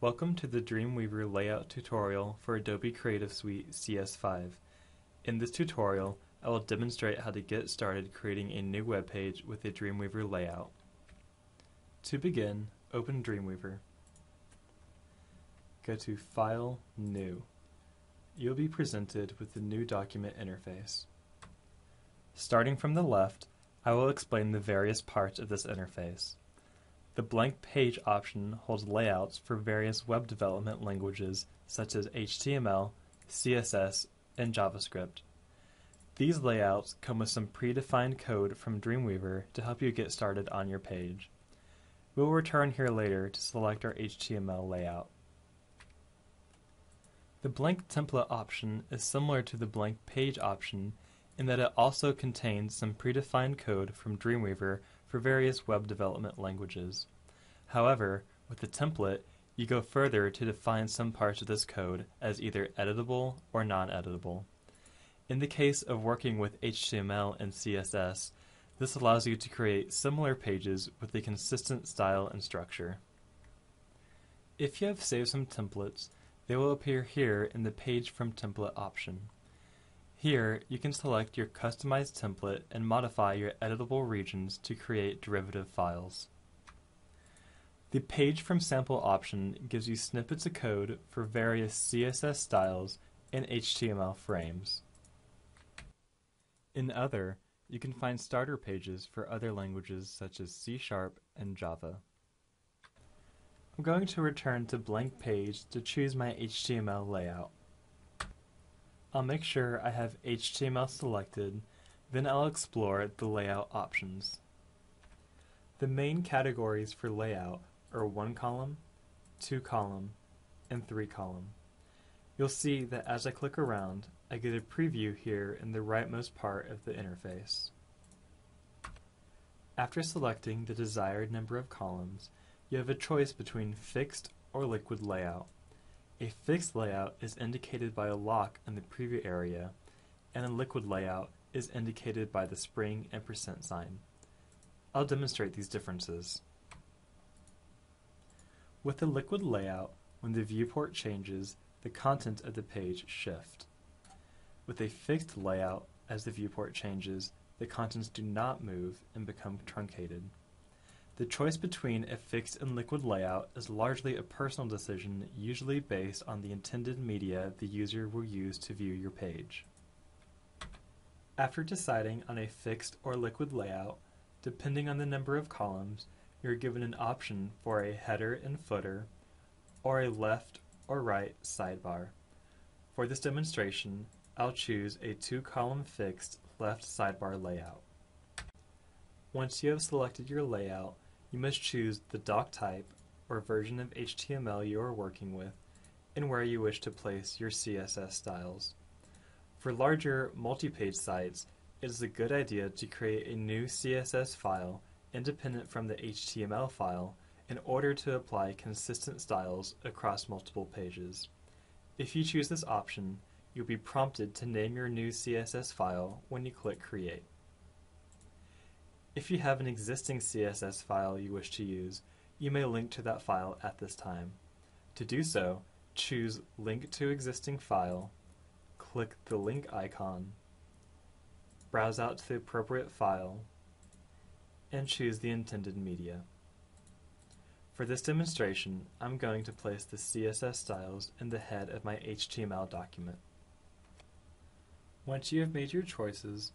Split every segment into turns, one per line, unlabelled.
Welcome to the Dreamweaver layout tutorial for Adobe Creative Suite CS5. In this tutorial, I will demonstrate how to get started creating a new web page with a Dreamweaver layout. To begin, open Dreamweaver. Go to File, New. You'll be presented with the new document interface. Starting from the left, I will explain the various parts of this interface. The blank page option holds layouts for various web development languages such as HTML, CSS, and JavaScript. These layouts come with some predefined code from Dreamweaver to help you get started on your page. We'll return here later to select our HTML layout. The blank template option is similar to the blank page option in that it also contains some predefined code from Dreamweaver for various web development languages. However, with the template, you go further to define some parts of this code as either editable or non-editable. In the case of working with HTML and CSS, this allows you to create similar pages with a consistent style and structure. If you have saved some templates, they will appear here in the Page from Template option. Here, you can select your customized template and modify your editable regions to create derivative files. The Page from Sample option gives you snippets of code for various CSS styles and HTML frames. In Other, you can find starter pages for other languages such as C# and Java. I'm going to return to blank page to choose my HTML layout. I'll make sure I have HTML selected, then I'll explore the layout options. The main categories for layout are 1 column, 2 column, and 3 column. You'll see that as I click around, I get a preview here in the rightmost part of the interface. After selecting the desired number of columns, you have a choice between fixed or liquid layout. A fixed layout is indicated by a lock in the preview area, and a liquid layout is indicated by the spring and % sign. I'll demonstrate these differences. With a liquid layout, when the viewport changes, the content of the page shifts. With a fixed layout, as the viewport changes, the contents do not move and become truncated. The choice between a fixed and liquid layout is largely a personal decision, usually based on the intended media the user will use to view your page. After deciding on a fixed or liquid layout, depending on the number of columns, you're given an option for a header and footer, or a left or right sidebar. For this demonstration, I'll choose a 2-column fixed left sidebar layout. Once you have selected your layout, you must choose the doc type or version of HTML you are working with and where you wish to place your CSS styles. For larger multi-page sites, it is a good idea to create a new CSS file independent from the HTML file in order to apply consistent styles across multiple pages. If you choose this option, you'll be prompted to name your new CSS file when you click Create. If you have an existing CSS file you wish to use, you may link to that file at this time. To do so, choose Link to Existing File, click the link icon, browse out to the appropriate file, and choose the intended media. For this demonstration, I'm going to place the CSS styles in the head of my HTML document. Once you have made your choices,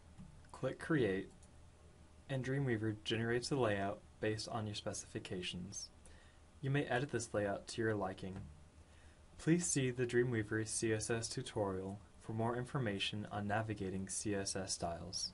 click Create, and Dreamweaver generates a layout based on your specifications. You may edit this layout to your liking. Please see the Dreamweaver CSS tutorial for more information on navigating CSS styles.